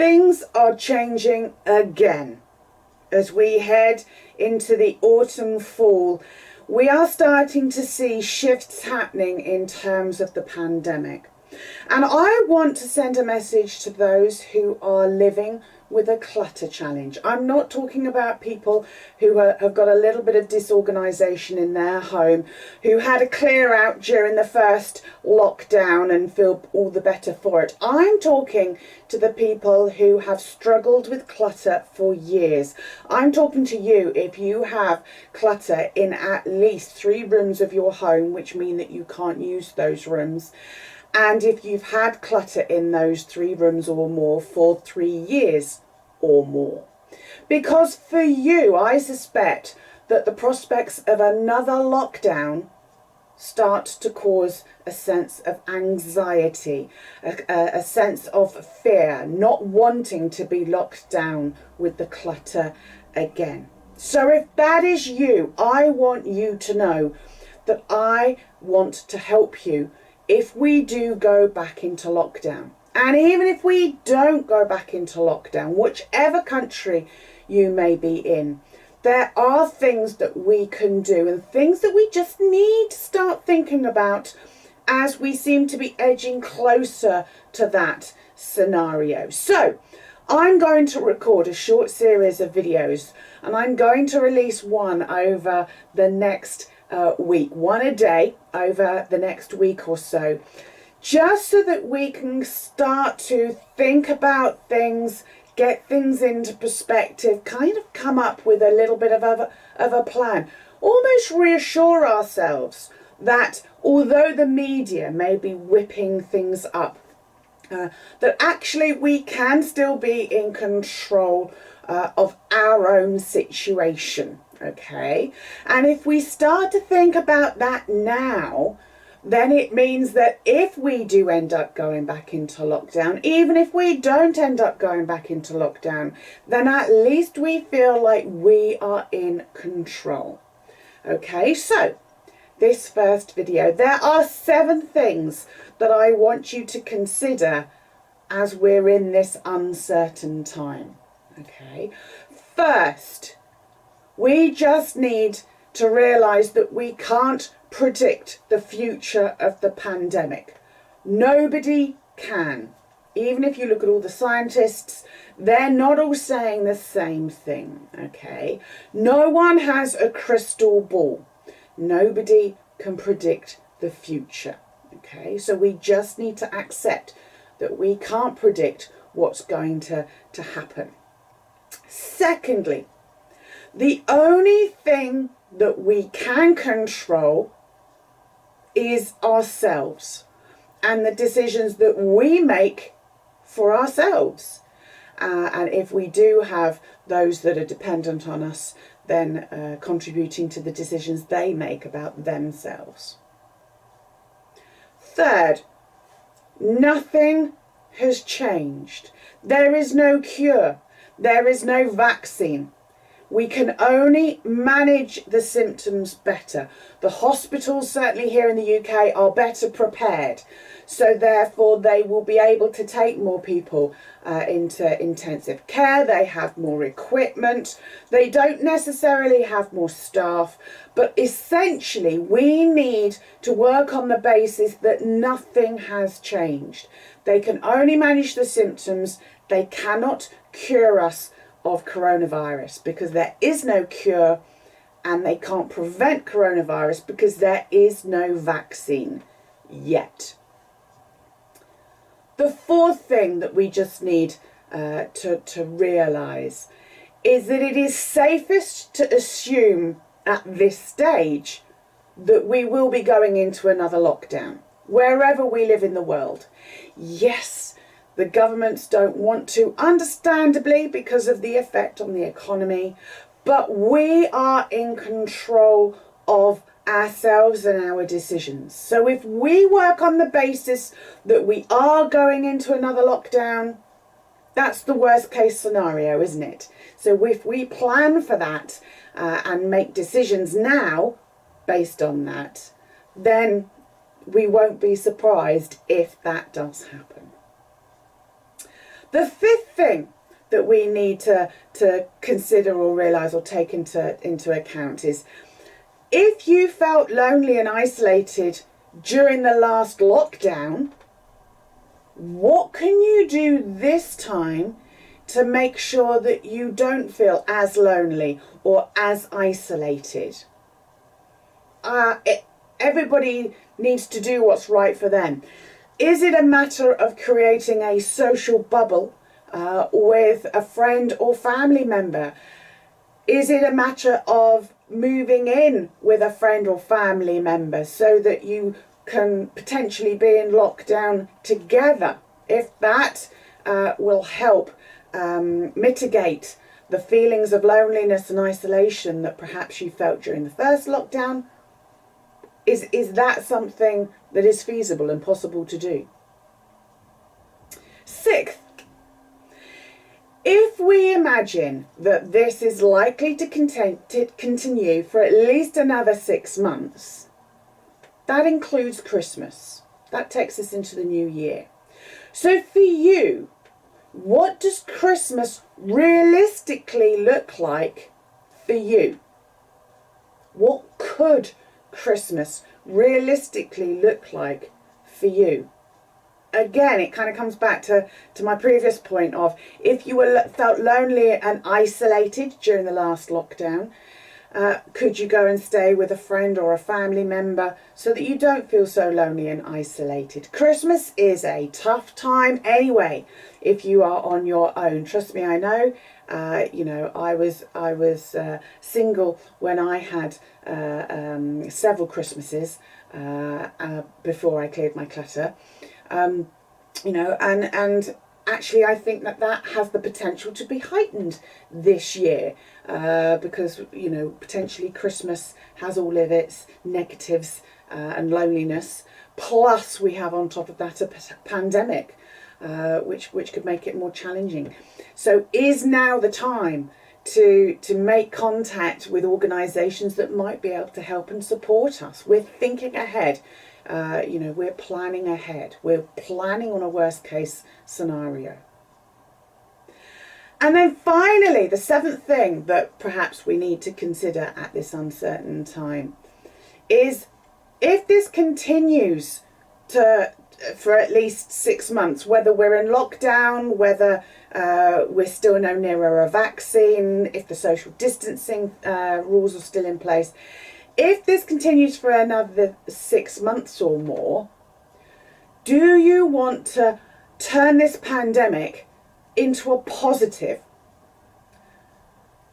Things are changing again as we head into the autumn fall. We are starting to see shifts happening in terms of the pandemic. And I want to send a message to those who are living with a clutter challenge. I'm not talking about people who have got a little bit of disorganisation in their home, who had a clear out during the first lockdown and feel all the better for it. I'm talking to the people who have struggled with clutter for years. I'm talking to you if you have clutter in at least 3 rooms of your home, which mean that you can't use those rooms. And if you've had clutter in those 3 rooms or more for 3 years or more. Because for you, I suspect that the prospects of another lockdown start to cause a sense of anxiety, a sense of fear, not wanting to be locked down with the clutter again. So if that is you, I want you to know that I want to help you if we do go back into lockdown. And even if we don't go back into lockdown, whichever country you may be in, there are things that we can do and things that we just need to start thinking about as we seem to be edging closer to that scenario. So I'm going to record a short series of videos, and I'm going to release one over the next week, one a day over the next week or so, just so that we can start to think about things, get things into perspective, kind of come up with a little bit of a plan, almost reassure ourselves that although the media may be whipping things up, that actually we can still be in control of our own situation. Okay, and if we start to think about that now, then it means that if we do end up going back into lockdown, even if we don't end up going back into lockdown, then at least we feel like we are in control. Okay, so this first video, there are 7 things that I want you to consider as we're in this uncertain time. Okay, first, we just need to realise that we can't predict the future of the pandemic. Nobody can. Even if you look at all the scientists, they're not all saying the same thing, okay? No one has a crystal ball. Nobody can predict the future, okay? So we just need to accept that we can't predict what's going to happen. Secondly, the only thing that we can control is ourselves and the decisions that we make for ourselves. And if we do have those that are dependent on us, then contributing to the decisions they make about themselves. Third, nothing has changed. There is no cure. There is no vaccine. We can only manage the symptoms better. The hospitals, certainly here in the UK, are better prepared. So therefore, they will be able to take more people into intensive care. They have more equipment. They don't necessarily have more staff. But essentially, we need to work on the basis that nothing has changed. They can only manage the symptoms. They cannot cure us of coronavirus because there is no cure, and they can't prevent coronavirus because there is no vaccine yet. The fourth thing that we just need to realise is that it is safest to assume at this stage that we will be going into another lockdown wherever we live in the world. Yes, the governments don't want to, understandably, because of the effect on the economy, but we are in control of ourselves and our decisions. So if we work on the basis that we are going into another lockdown, that's the worst case scenario, isn't it? So if we plan for that and make decisions now based on that, then we won't be surprised if that does happen. The fifth thing that we need to consider or realise or take into account is, if you felt lonely and isolated during the last lockdown, what can you do this time to make sure that you don't feel as lonely or as isolated? Everybody needs to do what's right for them. Is it a matter of creating a social bubble with a friend or family member? Is it a matter of moving in with a friend or family member so that you can potentially be in lockdown together? If that will help mitigate the feelings of loneliness and isolation that perhaps you felt during the first lockdown, is that something that is feasible and possible to do? Sixth, if we imagine that this is likely to continue for at least another 6 months, that includes Christmas. That takes us into the new year. So for you, what does Christmas realistically look like for you? What could Christmas realistically look like for you? Again, it kind of comes back to my previous point of, if you felt lonely and isolated during the last lockdown, could you go and stay with a friend or a family member so that you don't feel so lonely and isolated? Christmas is a tough time anyway if you are on your own. Trust me, I know. I was single when I had several Christmases before I cleared my clutter. And actually I think that has the potential to be heightened this year, because, potentially Christmas has all of its negatives and loneliness. Plus we have on top of that a pandemic, which could make it more challenging. So is now the time to make contact with organisations that might be able to help and support us. We're thinking ahead. We're planning ahead. We're planning on a worst case scenario. And then finally, the seventh thing that perhaps we need to consider at this uncertain time is, if this continues for at least 6 months, whether we're in lockdown, whether we're still no nearer a vaccine, if the social distancing rules are still in place, if this continues for another 6 months or more, do you want to turn this pandemic into a positive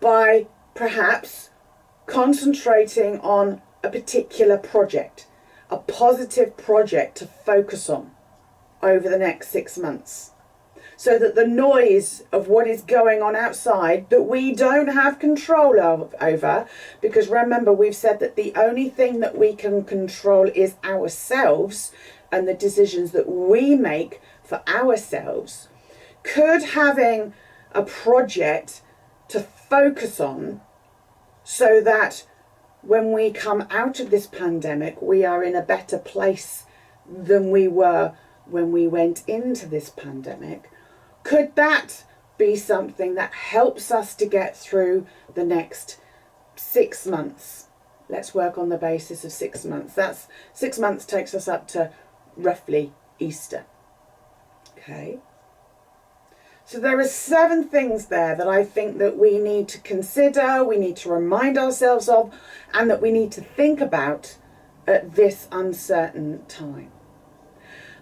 by perhaps concentrating on a particular project, a positive project to focus on over the next 6 months, so that the noise of what is going on outside that we don't have control over, because remember, we've said that the only thing that we can control is ourselves and the decisions that we make for ourselves, could having a project to focus on, so that when we come out of this pandemic, we are in a better place than we were when we went into this pandemic, could that be something that helps us to get through the next 6 months? Let's work on the basis of 6 months. That's 6 months takes us up to roughly Easter. Okay. So there are 7 things there that I think that we need to consider, we need to remind ourselves of, and that we need to think about at this uncertain time.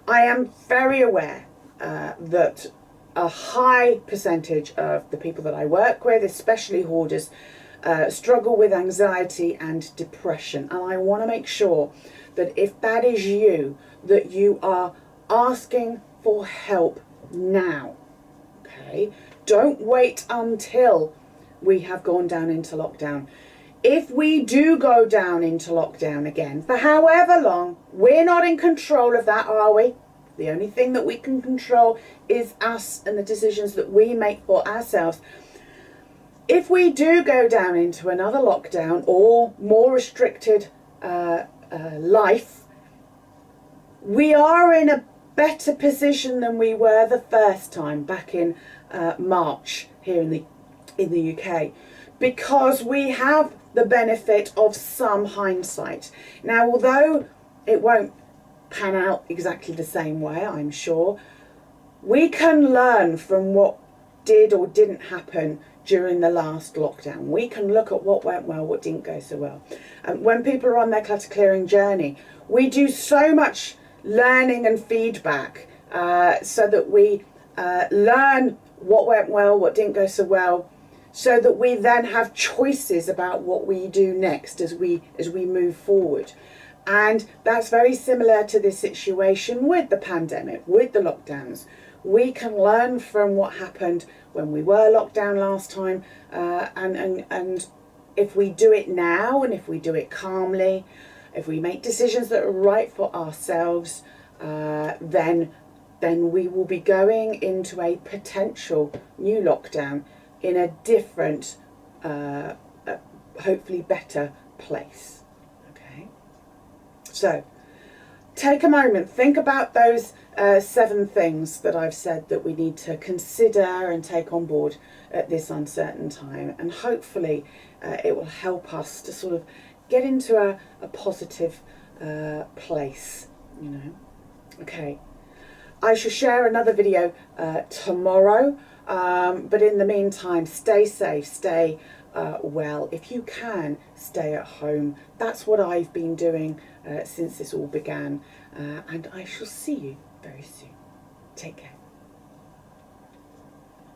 I am very aware that a high percentage of the people that I work with, especially hoarders, struggle with anxiety and depression. And I want to make sure that if that is you, that you are asking for help now. Okay? Don't wait until we have gone down into lockdown. If we do go down into lockdown again, for however long, we're not in control of that, are we? The only thing that we can control is us and the decisions that we make for ourselves. If we do go down into another lockdown or more restricted life, we are in a better position than we were the first time back in March here in the UK, because we have the benefit of some hindsight. Now, although it won't pan out exactly the same way, I'm sure, we can learn from what did or didn't happen during the last lockdown. We can look at what went well, what didn't go so well. And when people are on their clutter clearing journey, we do so much learning and feedback so that we learn what went well, what didn't go so well, so that we then have choices about what we do next as we move forward. And that's very similar to this situation with the pandemic, with the lockdowns. We can learn from what happened when we were locked down last time, and if we do it now, and if we do it calmly, if we make decisions that are right for ourselves, then we will be going into a potential new lockdown in a different, hopefully better place. Okay, so take a moment, think about those 7 things that I've said that we need to consider and take on board at this uncertain time, and hopefully it will help us to sort of get into a positive place, you know. Okay, I shall share another video tomorrow, but in the meantime, stay safe, stay well. If you can, stay at home. That's what I've been doing since this all began, and I shall see you very soon. Take care.